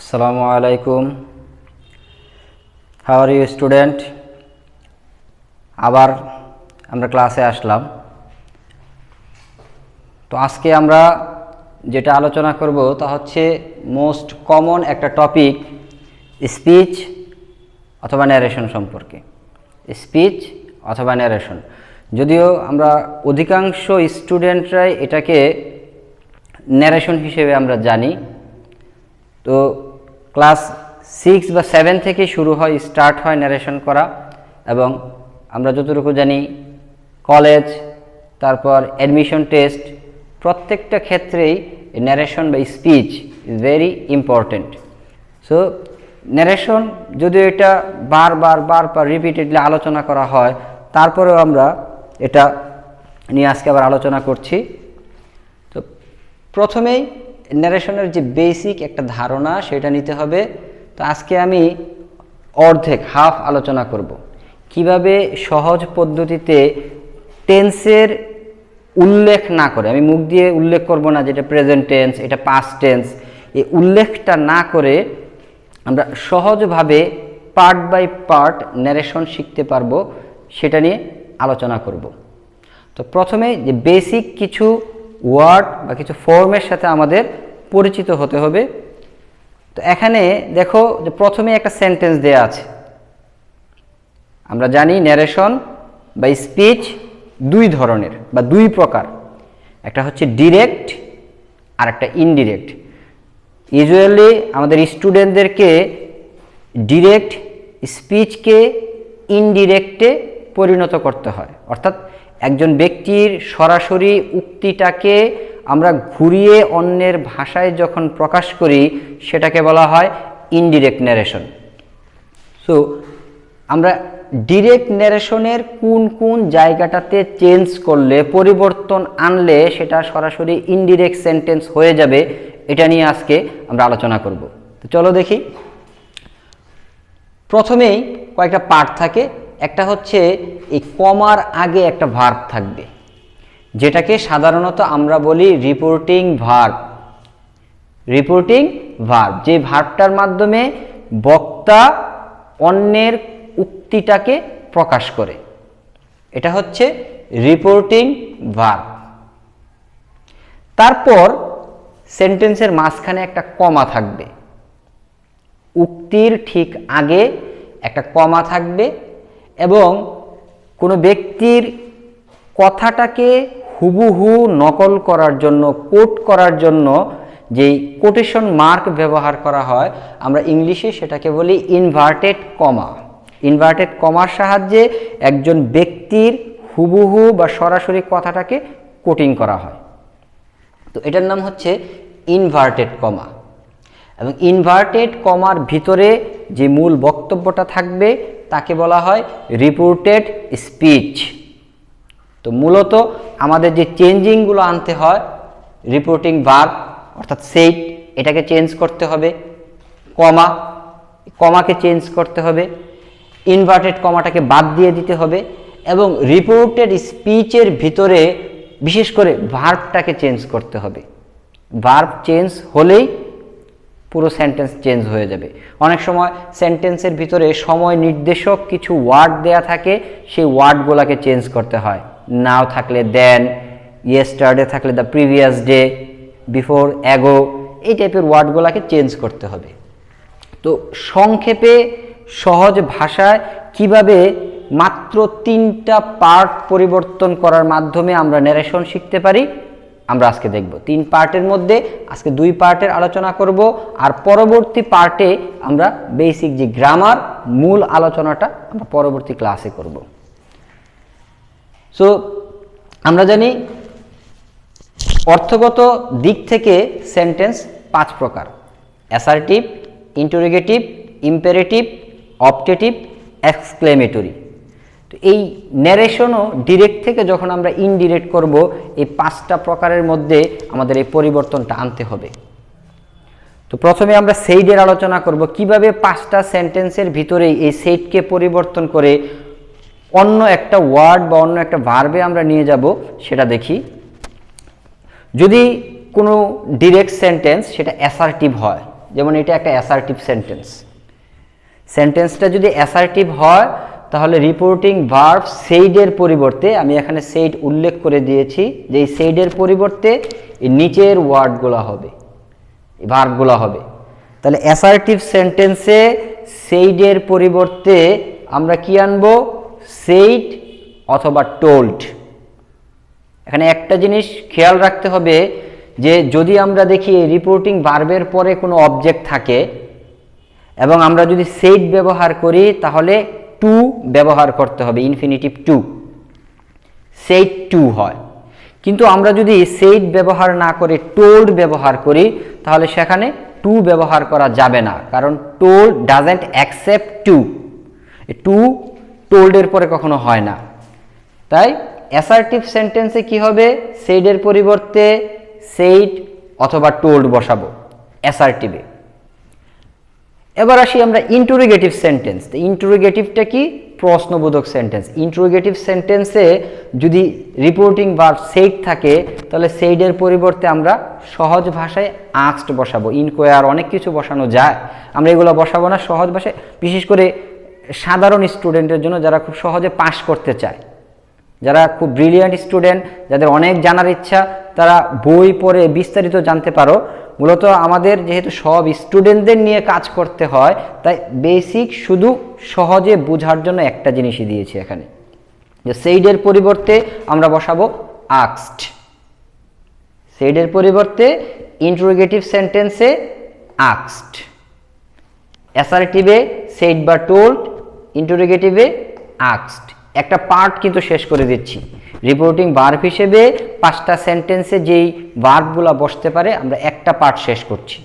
Assalamu alaikum. How are you student? আবার আমরা ক্লাসে আসলাম। তো আজকে আমরা যেটা আলোচনা করব তা হচ্ছে মোস্ট কমন একটা টপিক, স্পিচ অথবা ন্যারেশন সম্পর্কে। স্পিচ অথবা ন্যারেশন, যদিও আমরা অধিকাংশ স্টুডেন্টরাই এটাকে ন্যারেশন হিসেবে আমরা জানি। তো ক্লাস 6 বা 7 থেকে স্টার্ট হয় ন্যারেশন করা, এবং আমরা যতটুকু জানি কলেজ, তারপর অ্যাডমিশন টেস্ট, প্রত্যেকটা ক্ষেত্রেই ন্যারেশন বা speech is very important. So narration যদিও এটা বারবার রিপিটেডলি আলোচনা করা হয়, তারপরেও আমরা এটা নিয়ে আজকে আবার আলোচনা করছি। তো প্রথমেই ন্যারেশনের যে বেসিক একটা ধারণা সেটা নিতে হবে। তো আজকে আমি হাফ আলোচনা করব কিভাবে সহজ পদ্ধতিতে টেন্সের উল্লেখ না করে, আমি মুখ দিয়ে উল্লেখ করব না যেটা প্রেজেন্ট টেন্স, এটা পাস্ট টেন্স, এই উল্লেখটা না করে আমরা সহজভাবে পার্ট বাই পার্ট ন্যারেশন শিখতে পারবো, সেটা নিয়ে আলোচনা করব। তো প্রথমে যে বেসিক কিছু ওয়ার্ড বা কিছু ফর্মের সাথে আমাদের পরিচিত হতে হবে। তো এখানে দেখো যে প্রথমে একটা সেন্টেন্স দেয়া আছে। আমরা জানি ন্যারেশন বা স্পিচ দুই ধরনের বা দুই প্রকার, একটা হচ্ছে ডিরেক্ট আর একটা ইনডিরেক্ট। ইউজুয়ালি আমাদের স্টুডেন্টদেরকে ডিরেক্ট স্পিচকে ইনডিরেক্টে পরিণত করতে হয়, অর্থাৎ একজন ব্যক্তির সরাসরি উক্তিটাকে আমরা ঘুরিয়ে অন্যের ভাষায় যখন প্রকাশ করি সেটাকে বলা হয় ইনডিরেক্ট ন্যারেশন। সো আমরা ডিরেক্ট ন্যারেশনের কোন কোন জায়গাটাতে চেঞ্জ করলে, পরিবর্তন আনলে সেটা সরাসরি ইনডিরেক্ট সেন্টেন্স হয়ে যাবে, এটা নিয়ে আজকে আমরা আলোচনা করব। তো চলো দেখি। প্রথমেই কয়েকটা পার্ট থাকে। একটা হচ্ছে এই কমার আগে একটা ভার্ব থাকবে, যেটাকে সাধারণত আমরা বলি রিপোর্টিং ভার্ব। রিপোর্টিং ভার্ব, যে ভার্বটার মাধ্যমে বক্তা অন্যের উক্তিটাকে প্রকাশ করে, এটা হচ্ছে রিপোর্টিং ভার্ব। তারপর সেন্টেন্সের মাঝখানে একটা কমা থাকবে, উক্তির ঠিক আগে একটা কমা থাকবে, এবং কোনো ব্যক্তির কথাটাকে হুবহু নকল করার জন্য, কোট করার জন্য যেই কোটেশন মার্ক ব্যবহার করা হয়, আমরা ইংলিশে সেটাকে বলি ইনভার্টেড কমা। ইনভার্টেড কমার সাহায্যে একজন ব্যক্তির হুবহু বা সরাসরি কথাটাকে কোটিং করা হয়। তো এটার নাম হচ্ছে ইনভার্টেড কমা। এবং ইনভার্টেড কমার ভিতরে যে মূল বক্তব্যটা থাকবে তাকে বলা হয় রিপোর্টেড স্পিচ। তো মূলত আমাদের যে চেঞ্জিংগুলো আনতে হয়, রিপোর্টিং ভার্ব অর্থাৎ সেইট, এটাকে চেঞ্জ করতে হবে, কমাকে চেঞ্জ করতে হবে, ইনভার্টেড কমাটাকে বাদ দিয়ে দিতে হবে, এবং রিপোর্টেড স্পিচের ভিতরে বিশেষ করে ভার্বটাকে চেঞ্জ করতে হবে। ভার্ব চেঞ্জ হলেই পুরো সেন্টেন্স চেঞ্জ হয়ে যাবে। অনেক সময় সেন্টেন্সের ভিতরে সময় নির্দেশক কিছু ওয়ার্ড দেয়া থাকে, সেই ওয়ার্ডগুলোকে চেঞ্জ করতে হয়। নাও থাকলে দেন, ইয়েস্টারডে থাকলে the previous day, before ago, এই টাইপের ওয়ার্ডগুলোকে চেঞ্জ করতে হবে। তো সংক্ষেপে সহজ ভাষায় কিভাবে মাত্র 3টা পার্ট পরিবর্তন করার মাধ্যমে আমরা ন্যারেশন শিখতে পারি, আমরা আজকে দেখব। 3 পার্টের মধ্যে আজকে 2 পার্টের আলোচনা করব, আর পরবর্তী পার্টে আমরা বেসিক যে গ্রামার মূল আলোচনাটা আমরা পরবর্তী ক্লাসে করব। সো আমরা জানি অর্থগত দিক থেকে সেন্টেন্স 5 প্রকার: assertive, interrogative, imperative, optative, exclamatory. তো এই ন্যারেশনও ডিরেক্ট থেকে যখন আমরা ইনডিরেক্ট করব, এই 5টা প্রকারের মধ্যে আমাদের এই পরিবর্তনটা আনতে হবে। তো প্রথমে আমরা সেইডের আলোচনা করব, কিভাবে 5টা সেন্টেন্সের ভিতরেই এই সেইটকে পরিবর্তন করে অন্য একটা ওয়ার্ড বা অন্য একটা ভার্বে আমরা নিয়ে যাব, সেটা দেখি। যদি কোনো ডিরেক্ট সেন্টেন্স সেটা অ্যাসার্টিভ হয়, যেমন এটা একটা অ্যাসার্টিভ সেন্টেন্স। সেন্টেন্সটা যদি অ্যাসার্টিভ হয় তাহলে রিপোর্টিং ভার্ব সেইডের পরিবর্তে, আমি এখানে সেইড উল্লেখ করে দিয়েছি যে এই সেইডের পরিবর্তে এই নিচের ওয়ার্ডগুলো হবে, এই ভার্বগুলো হবে। তাহলে অ্যাসার্টিভ সেন্টেন্সে সেইডের পরিবর্তে আমরা কি আনবো? সেইড অথবা টোল্ড। এখানে একটা জিনিস খেয়াল রাখতে হবে যে যদি আমরা দেখি এই রিপোর্টিং ভার্বের পরে কোনো অবজেক্ট থাকে এবং আমরা যদি সেইড ব্যবহার করি তাহলে টু ব্যবহার করতে হবে, ইনফিনিটিভ টু, সেইড টু হয়। কিন্তু আমরা যদি সেইড ব্যবহার না করে টোল্ড ব্যবহার করি তাহলে সেখানে টু ব্যবহার করা যাবে না, কারণ told doesn't accept to, to টোল্ডের পরে কখনো হয় না। তাই অ্যাসার্টিভ সেন্টেন্সে কি হবে? সেইডের পরিবর্তে সেইড অথবা টোল্ড বসাবো অ্যাসার্টিভে। এবার আসি আমরা ইন্টারোগেটিভ সেন্টেন্স। ইন্টারোগেটিভটা কি? প্রশ্নবোধক সেন্টেন্স। ইন্টারোগেটিভ সেন্টেন্সে যদি রিপোর্টিং ভার্ব সেইড থাকে তাহলে সেইডের পরিবর্তে আমরা সহজ ভাষায় আস্কড বসাবো। ইনকোয়ার অনেক কিছু বসানো যায়, আমরা এগুলো বসাবো না। সহজ ভাষায়, বিশেষ করে সাধারণ স্টুডেন্টের জন্য যারা খুব সহজে পাস করতে চায়, যারা খুব ব্রিলিয়ান্ট স্টুডেন্ট, যাদের অনেক জানার ইচ্ছা, তারা বই পড়ে বিস্তারিত জানতে পারো। মূলত আমাদের যেহেতু সব স্টুডেন্টদের নিয়ে কাজ করতে হয়, তাই বেসিক শুধু সহজে বোঝার জন্য একটা জিনিসই দিয়েছি এখানে, যে সেইডের পরিবর্তে আমরা বসাবো আস্কড। সেইডের পরিবর্তে ইন্টারোগেটিভ সেন্টেন্সে আস্কড, অ্যাসার্টিভে সেইড বা টোল্ড, ইন্টারোগেটিভে আস্কড। একটা পার্ট কিন্তু শেষ করে দিচ্ছি। রিপোর্টিং ভার্ব হিসেবে 5টা সেন্টেন্সে যেই ভার্বগুলো বসতে পারে আমরা একটা পার্ট শেষ করছি।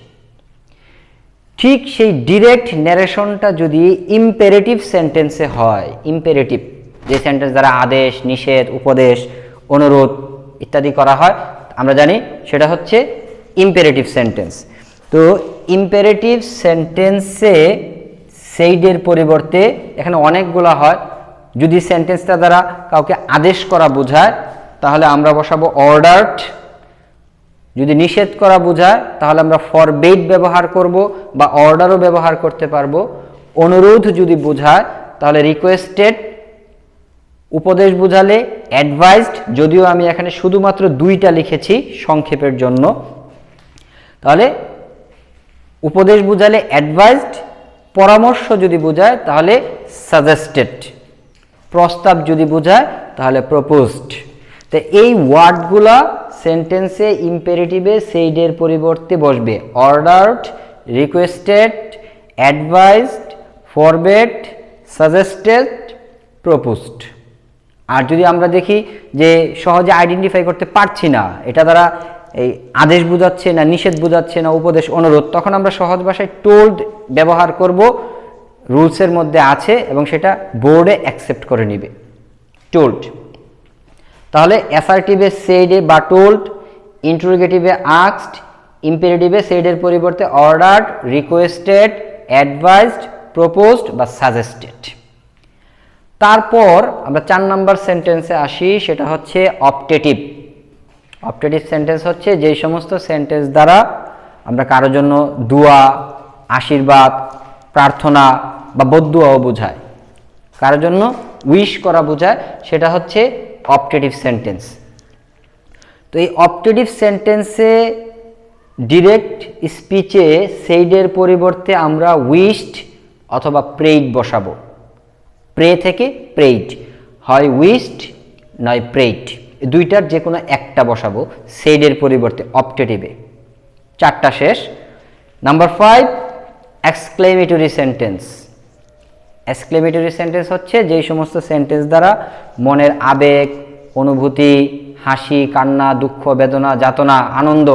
ঠিক সেই ডিরেক্ট ন্যারেশনটা যদি ইম্পেরেটিভ সেন্টেন্সে হয়, ইম্পেরেটিভ যে সেন্টেন্স দ্বারা আদেশ, নিষেধ, উপদেশ, অনুরোধ ইত্যাদি করা হয়, আমরা জানি সেটা হচ্ছে ইম্পেরেটিভ সেন্টেন্স। তো ইম্পেরেটিভ সেন্টেন্সে সেইডের পরিবর্তে এখানে অনেকগুলো হয়। যদি সেন্টেন্সটা দ্বারা কাউকে আদেশ করা বোঝায় তাহলে আমরা বসাবো অর্ডারড। যদি নিষেধ করা বোঝায় তাহলে আমরা ফরবেড ব্যবহার করব বা অর্ডারও ব্যবহার করতে পারবো। অনুরোধ যদি বোঝায় তাহলে রিকোয়েস্টেড। উপদেশ বোঝালে অ্যাডভাইসড, যদিও আমি এখানে শুধুমাত্র 2টা লিখেছি সংক্ষেপের জন্য। তাহলে উপদেশ বোঝালে অ্যাডভাইসড, পরামর্শ যদি বোঝায় তাহলে সাজেস্টেড, প্রস্তাব যদি বোঝায় তাহলে প্রপোজড। তো এই ওয়ার্ডগুলা সেন্টেন্সে ইম্পেরেটিভে সেইডের পরিবর্তে বসবে ordered, requested, advised, forbade, suggested, proposed. আর যদি আমরা দেখি যে সহজে আইডেন্টিফাই করতে পারছি না এটা দ্বারা এই আদেশ বোঝাচ্ছে না, নিষেধ বোঝাচ্ছে না, উপদেশ, অনুরোধ, তখন আমরা সহজ ভাষায় টোল্ড ব্যবহার করব। রুলসের মধ্যে আছে এবং সেটা বোর্ডে অ্যাকসেপ্ট করে নিবে, টোল্ড। তাহলে অ্যাসার্টিভে সেইডে বা টোল্ড, ইন্টারোগেটিভে আস্কড, ইম্পেরেটিভে সেইডের পরিবর্তে অর্ডারড, রিকোয়েস্টেড, অ্যাডভাইসড, প্রপোজড বা সাজেস্টেড। তারপর আমরা 4 নম্বর সেন্টেন্সে আসি, সেটা হচ্ছে অপটেটিভ। অপটেটিভ সেন্টেন্স হচ্ছে যেই সমস্ত সেন্টেন্স দ্বারা আমরা কারোর জন্য দোয়া, আশীর্বাদ, প্রার্থনা বা বদদুয়াও বোঝায়, কারোর জন্য উইশ করা বোঝায়, সেটা হচ্ছে অপটেটিভ সেন্টেন্স। তো এই অপটেটিভ সেন্টেন্সে ডিরেক্ট স্পিচে সেইডের পরিবর্তে আমরা উইশড অথবা প্রেইড বসাবো। প্রে থেকে প্রেইড, হয় উইশড নয় প্রেইড, দুইটার যে কোনো একটা বসাবো সেইডের পরিবর্তে অপটেটিভে। 4টা শেষ। Number 5, exclamatory sentence. Exclamatory sentence হচ্ছে যেই সমস্ত সেন্টেন্স দ্বারা মনের আবেগ, অনুভূতি, হাসি, কান্না, দুঃখ, বেদনা, যাতনা, আনন্দ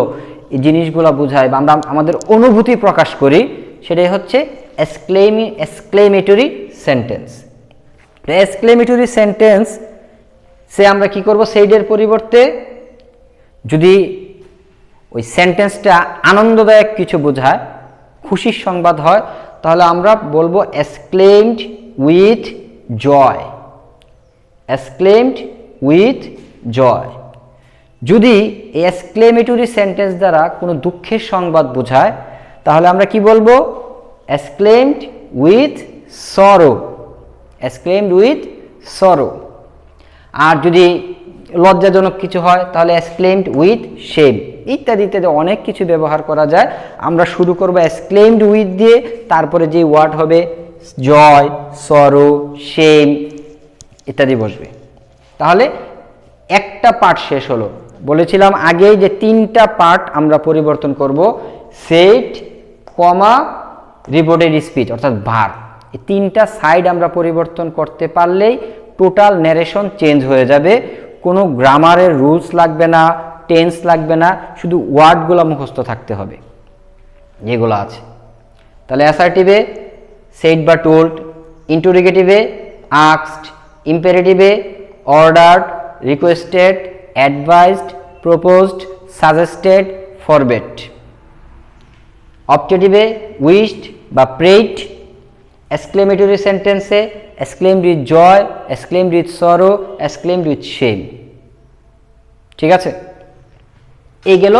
এই জিনিসগুলো বোঝায় বা আমরা আমাদের অনুভূতি প্রকাশ করি, সেটাই হচ্ছে এক্সক্লেমেটরি সেন্টেন্স। এক্সক্লেমেটরি সেন্টেন্স সে আমরা কি করব? সেইডের পরিবর্তে যদি ওই সেন্টেন্সটা আনন্দদায়ক কিছু বোঝায়, খুশির সংবাদ হয়, তাহলে আমরা বলবো exclaimed with joy. Exclaimed with joy. যদি এই এক্সক্লেমেটরি সেন্টেন্স দ্বারা কোনো দুঃখের সংবাদ বোঝায় তাহলে আমরা কি বলবো? exclaimed with sorrow, exclaimed with sorrow। আর যদি লজ্জাজনক কিছু হয় তাহলে exclaimed with shame, ইত্যাদি ইত্যাদি অনেক কিছু ব্যবহার করা যায়। আমরা শুরু করব exclaimed with দিয়ে, তারপরে যে ওয়ার্ড হবে joy, sorrow, shame ইত্যাদি বসবে। তাহলে একটা পার্ট শেষ হলো। বলেছিলাম আগেই যে তিনটা পার্ট আমরা পরিবর্তন করব, সেট, কমা, রিপোর্টেড স্পিচ অর্থাৎ ভার্ব। এই তিনটা সাইড আমরা পরিবর্তন করতে পারলেই টোটাল ন্যারেশন চেঞ্জ হয়ে যাবে। কোনো গ্রামারের রুলস লাগবে না, টেন্স লাগবে না, শুধু ওয়ার্ডগুলো মুখস্থ থাকতে হবে যেগুলো আছে। তাহলে অ্যাসার্টিভে সেড বা টোল্ড, ইন্টারোগেটিভে আস্কড, ইম্পারেটিভে ordered, requested, advised, proposed, suggested, forbade. অপটেটিভে উইশড বা প্রেইড। এক্সক্লেমেটরি সেন্টেন্সে exclaimed with joy, exclaimed with sorrow, exclaimed with shame. ঠিক আছে, এই গেল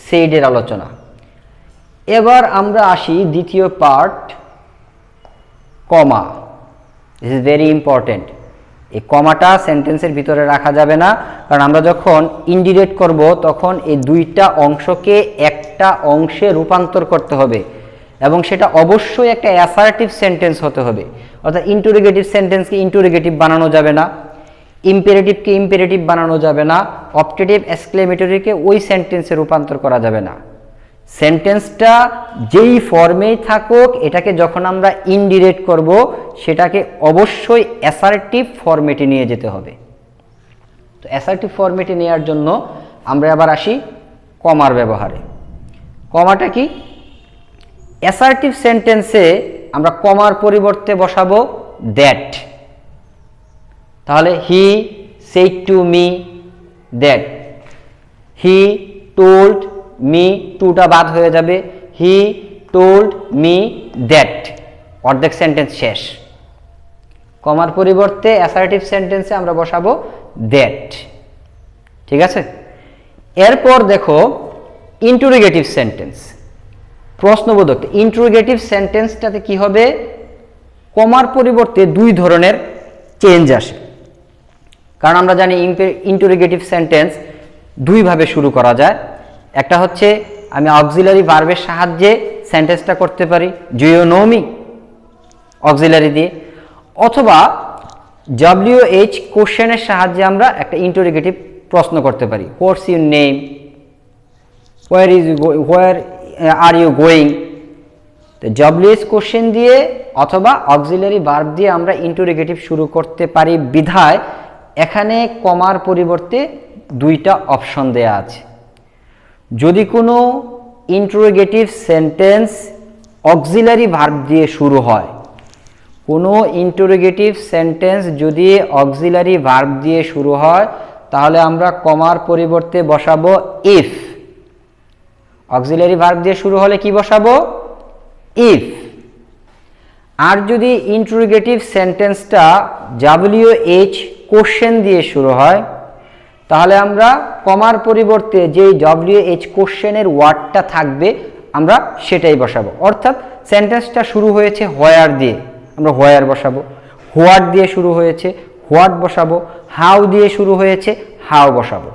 সেইডের আলোচনা। এবার আমরা আসি দ্বিতীয় part, comma. This is very important. এই কমাটা সেন্টেন্সের ভিতরে রাখা যাবে না, কারণ আমরা যখন ইনডিরেক্ট করব তখন এই দুইটা অংশকে একটা অংশে রূপান্তর করতে হবে, এবং সেটা অবশ্যই একটা অ্যাসার্টিভ সেন্টেন্স হতে হবে। অর্থাৎ ইন্টারোগেটিভ সেন্টেন্সকে ইন্টারোগেটিভ বানানো যাবে না, ইম্পেরেটিভকে ইম্পেরেটিভ বানানো যাবে না, অপটেটিভ এক্সক্লেমেটরিকে ওই সেন্টেন্সে রূপান্তর করা যাবে না। সেন্টেন্সটা যেই ফর্মেই থাকুক, এটাকে যখন আমরা ইনডিরেক্ট করব সেটাকে অবশ্যই অ্যাসার্টিভ ফরম্যাটে নিয়ে যেতে হবে। তো অ্যাসার্টিভ ফরম্যাটে নেওয়ার জন্য আমরা আবার আসি কমার ব্যবহারে। কমাটা কি? অ্যাসার্টিভ সেন্টেন্সে আমরা কমার পরিবর্তে বসাবো দ্যাট। তাহলে he said to me that, he told me, টুটা বাদ হয়ে যাবে, হি টোল্ড মি দ্যাট, অর্ধেক সেন্টেন্স শেষ। কমার পরিবর্তে অ্যাসার্টিভ সেন্টেন্সে আমরা বসাবো দ্যাট। ঠিক আছে, এরপর দেখো ইন্টারোগেটিভ সেন্টেন্স, প্রশ্নবোধক। ইন্টারোগেটিভ সেন্টেন্সটাতে কি হবে? কমার পরিবর্তে দুই ধরনের চেঞ্জ আসে, কারণ আমরা জানি ইন্টারোগেটিভ সেন্টেন্স দুইভাবে শুরু করা যায়। একটা হচ্ছে আমি অক্সিলারি ভার্বের সাহায্যে সেন্টেন্সটা করতে পারি, do you know me, auxiliary দিয়ে, অথবা WH কোশ্চেনের সাহায্যে আমরা একটা ইন্টারোগেটিভ প্রশ্ন করতে পারি, what's your name, where are you going. তো WH কোশ্চেন দিয়ে অথবা অক্সিলারি ভার্ব দিয়ে আমরা ইন্টারোগেটিভ শুরু করতে পারি বিধায় এখানে কমার পরিবর্তে দুইটা অপশন দেয়া আছে। যদি কোনো ইন্টারোগেটিভ সেন্টেন্স অক্সিলারি ভার্ব দিয়ে শুরু হয়, কোনো ইন্টারোগেটিভ সেন্টেন্স যদি অক্সিলারি ভার্ব দিয়ে শুরু হয়, তাহলে আমরা কমার পরিবর্তে বসাবো ইফ। অক্সিলারি ভার্ব দিয়ে শুরু হলে কি বসাবো? ইফ। আর যদি ইন্টারোগেটিভ সেন্টেন্সটা WH কোশ্চেন দিয়ে শুরু হয়, তাহলে আমরা কমার পরিবর্তে যেই WH কোশ্চেনের ওয়ার্ডটা থাকবে আমরা সেটাই বসাবো। অর্থাৎ সেন্টেন্সটা শুরু হয়েছে হোয়ার দিয়ে, আমরা হোয়ার বসাবো। হোয়াট দিয়ে শুরু হয়েছে, হোয়াট বসাবো। হাউ দিয়ে শুরু হয়েছে, হাউ বসাবো।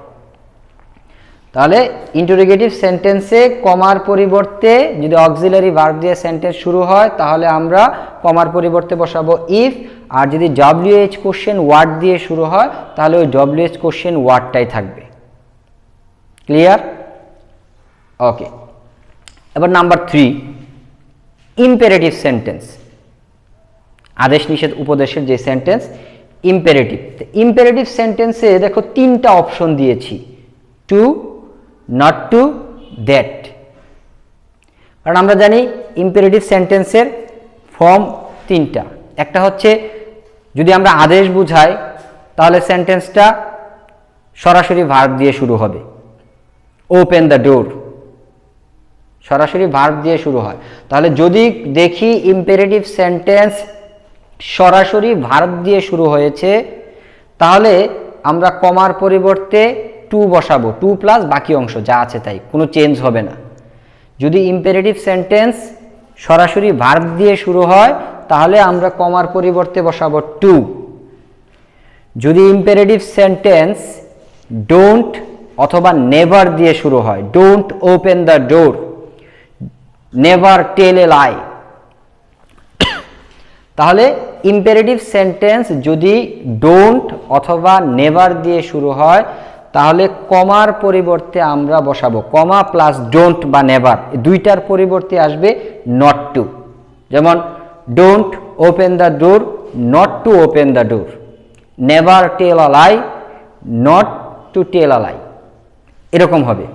তাহলে ইন্টারোগেটিভ সেন্টেন্সে কমার পরিবর্তে যদি অক্সিলারি ভার্ব দিয়ে সেন্টেন্স শুরু হয়, তাহলে আমরা কমার পরিবর্তে বসাবো ইফ। আর যদি WH কোশ্চেন ওয়ার্ড দিয়ে শুরু হয়, তাহলে ওই WH কোশ্চেন ওয়ার্ডটাই থাকবে। ক্লিয়ার? ওকে, এবার নাম্বার 3, ইম্পেরেটিভ সেন্টেন্স। আদেশ নিষেধ উপদেশের যে সেন্টেন্স ইম্পেরেটিভ। ইম্পেরেটিভ সেন্টেন্সে দেখো তিনটা অপশন দিয়েছি, টু, নট টু, দ্যাট। কারণ আমরা জানি ইম্পেরেটিভ সেন্টেন্সের ফর্ম তিনটা। একটা হচ্ছে যদি আমরা আদেশ বুঝাই, তাহলে সেন্টেন্সটা সরাসরি ভার্ব দিয়ে শুরু হবে, ওপেন দ্য ডোর, সরাসরি ভার্ব দিয়ে শুরু হয়। তাহলে যদি দেখি ইম্পেরেটিভ সেন্টেন্স সরাসরি ভার্ব দিয়ে শুরু হয়েছে, তাহলে আমরা কমার পরিবর্তে টু বসাবো, টু প্লাস বাকি অংশ যা আছে তাই, কোনো চেঞ্জ হবে না। যদি ইম্পেরেটিভ সেন্টেন্স সরাসরি ভার্ব দিয়ে শুরু হয় তাহলে আমরা কমার পরিবর্তে বসাবো টু। যদি ইম্পেরেটিভ সেন্টেন্স ডোন্ট অথবা নেভার দিয়ে শুরু হয়, don't open the door, never tell a lie, তাহলে ইম্পেরেটিভ সেন্টেন্স যদি ডোন্ট অথবা নেভার দিয়ে শুরু হয় তাহলে কমার পরিবর্তে আমরা বসাবো কমা প্লাস ডোন্ট বা নেভার, দুইটার পরিবর্তে আসবে নট টু। যেমন don't open the door, not to open the door, never tell a lie, not to tell a lie, এরকম হবে।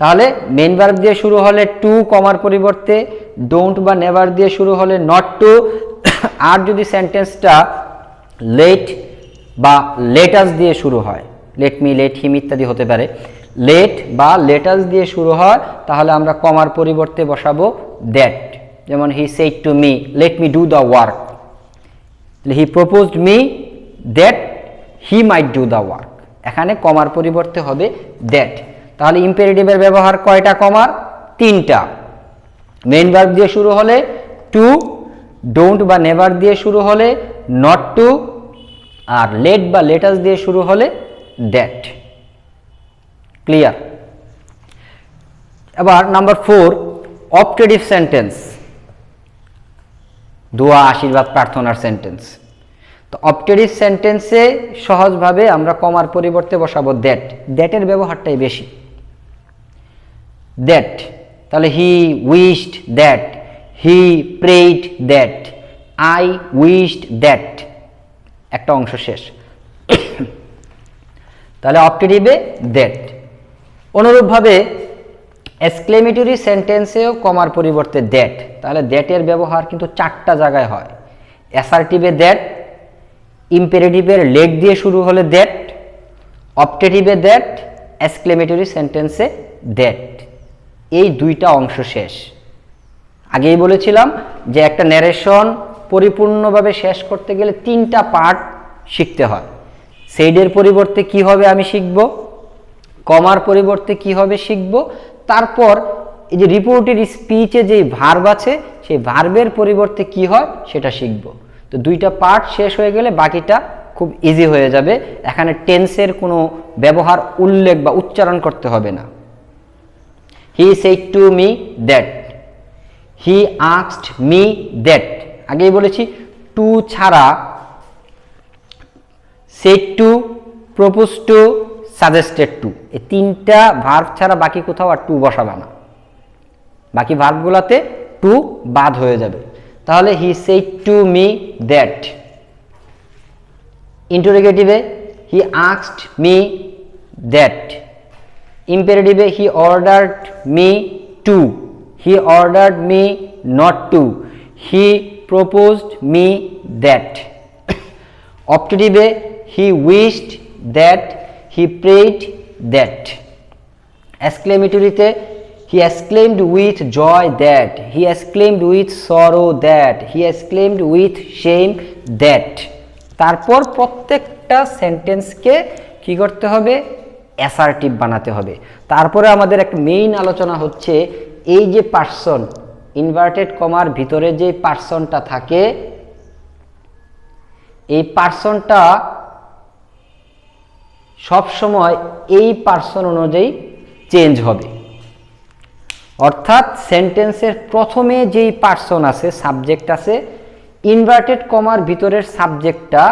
তাহলে মেইন ভার্ব দিয়ে শুরু হলে টু, কমার পরিবর্তে ডোন্ট বা নেভার দিয়ে শুরু হলে নট টু। আর যদি সেন্টেন্সটা লেট বা লেটাস দিয়ে শুরু হয়, লেট মি, লেট হিম ইত্যাদি হতে পারে, লেট বা লেটাস দিয়ে শুরু হয় তাহলে আমরা কমার পরিবর্তে বসাবো দ্যাট। যেমন হি said to me let me do the work, he proposed me that he might do the work, এখানে কমার পরিবর্তে হবে দ্যাট। তাহলে ইম্পেরেটিভের ব্যবহার কয়টা কমার? তিনটা। মেইন ভার্ব দিয়ে শুরু হলে টু, ডোন্ট বা নেভার দিয়ে শুরু হলে নট টু, আর লেট বা লেটাস দিয়ে শুরু হলে দ্যাট। ক্লিয়ার? এবার নাম্বার 4, অপটেটিভ সেন্টেন্স, দোয়া, আশীর্বাদ, প্রার্থনার সেন্টেন্স। তো অপটেটিভ সেন্টেন্সে সহজভাবে আমরা কমার পরিবর্তে বসাবো দ্যাট, দ্যাটের ব্যবহারটাই বেশি। দ্যাট, তাহলে he wished that, he prayed that, I wished that, একটা অংশ শেষ। তাহলে অপটেটিভে দ্যাট। অনুরূপভাবে এক্সক্লেমেটরি সেন্টেন্সেও কমার পরিবর্তে দ্যাট, তাহলে দ্যাটের ব্যবহার কিন্তু চারটা জায়গায় হয়। অ্যাসার্টিভে দ্যাট, ইম্পেরেটিভের লেট দিয়ে শুরু হলে দ্যাট, অপটেটিভে দ্যাট, এক্সক্লেমেটরি সেন্টেন্সে দ্যাট, এই দুইটা অংশ শেষ। আগেই বলেছিলাম যে একটা ন্যারেশন পরিপূর্ণভাবে শেষ করতে গেলে তিনটা পার্ট শিখতে হয়। সেইডের পরিবর্তে কি হবে আমি শিখব, কমার পরিবর্তে কি হবে শিখব, তারপর এই যে রিপোর্টেড স্পিচে যে ভার্ব আছে সেই ভার্বের পরিবর্তে কি হয় সেটা শিখব। তো দুইটা পার্ট শেষ হয়ে গেলে বাকিটা খুব ইজি হয়ে যাবে। এখানে টেন্সের কোনো ব্যবহার, উল্লেখ বা উচ্চারণ করতে হবে না। হি said to me that, he asked me that, আগেই বলেছি টু ছাড়া said to, propose to, suggested two, এই তিনটা ভার্ব ছাড়া বাকি কোথাও আর টু বসাবে না, বাকি ভার্বগুলোতে টু বাদ হয়ে যাবে। তাহলে he said to me that. ইন্টারোগেটিভে হি আস্কড মি দ্যাট। ইম্পেরেটিভে he ordered me to, he ordered me not to, he proposed me that. অপটেটিভে he wished that, he prayed that. এক্সক্লেমেটরিতে he exclaimed with joy that, he exclaimed with sorrow that, he exclaimed with shame that. তারপর প্রত্যেকটা সেন্টেন্সকে কি করতে হবে, assertive বানাতে হবে। তারপরে আমাদের একটা মেইন আলোচনা হচ্ছে এই যে পার্সন, ইনভার্টেড কমার ভিতরে যে পার্সনটা থাকে, এই পার্সনটা সবসময় এই পার্সন অনুযায়ী চেঞ্জ হবে। অর্থাৎ সেন্টেন্সের প্রথমে যেই পার্সন আছে, সাবজেক্ট আছে, ইনভার্টেড কমার ভিতরের সাবজেক্টটা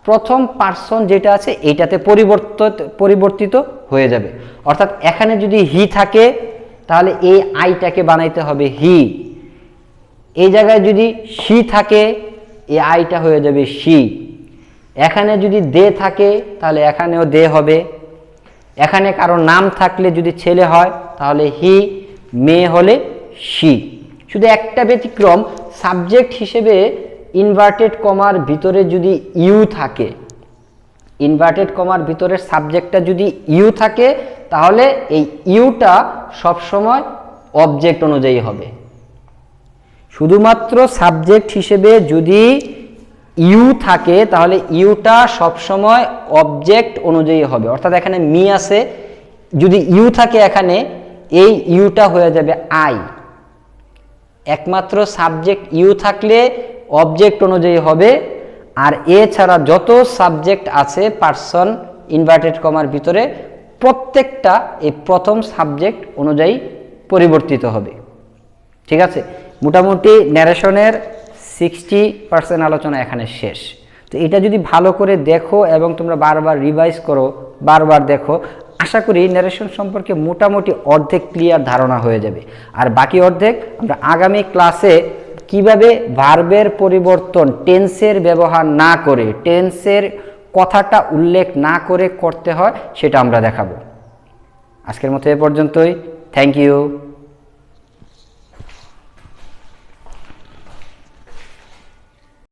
প্রথম পার্সন যেটা আছে এইটাতে পরিবর্তিত হয়ে যাবে। অর্থাৎ এখানে যদি হি থাকে তাহলে এই আইটাকে বানাইতে হবে হি, এই জায়গায় যদি শি থাকে এই আইটা হয়ে যাবে শি, এখানে যদি দে থাকে তাহলে এখানেও দে হবে, এখানে কারো নাম থাকলে যদি ছেলে হয় তাহলে হি, মেয়ে হলে শি। শুধু একটা ব্যতিক্রম, সাবজেক্ট হিসেবে ইনভার্টেড কমার ভিতরে যদি ইউ থাকে, ইনভার্টেড কমার ভিতরের সাবজেক্টটা যদি ইউ থাকে তাহলে এই ইউটা সবসময় অবজেক্ট অনুযায়ী হবে। শুধুমাত্র সাবজেক্ট হিসেবে যদি ইউ থাকে তাহলে ইউটা সবসময় অবজেক্ট অনুযায়ী হবে। অর্থাৎ এখানে মি আছে, যদি ইউ থাকে এখানে, এই ইউটা হয়ে যাবে আই। একমাত্র সাবজেক্ট ইউ থাকলে অবজেক্ট অনুযায়ী হবে, আর এছাড়া যত সাবজেক্ট আছে পার্সন ইনভার্টেড কমার ভিতরে প্রত্যেকটা এই প্রথম সাবজেক্ট অনুযায়ী পরিবর্তিত হবে। ঠিক আছে, মোটামুটি ন্যারেশনের 60% আলোচনা এখানে শেষ। তো এটা যদি ভালো করে দেখো এবং তোমরা বারবার রিভাইজ করো, বারবার দেখো, আশা করি ন্যারেশন সম্পর্কে মোটামুটি অর্ধেক ক্লিয়ার ধারণা হয়ে যাবে। আর বাকি অর্ধেক আমরা আগামী ক্লাসে কিভাবে ভার্বের পরিবর্তন টেন্সের ব্যবহার না করে, টেন্সের কথাটা উল্লেখ না করে করতে হয় সেটা আমরা দেখাবো। আজকের মতো এ পর্যন্তই। Thank you.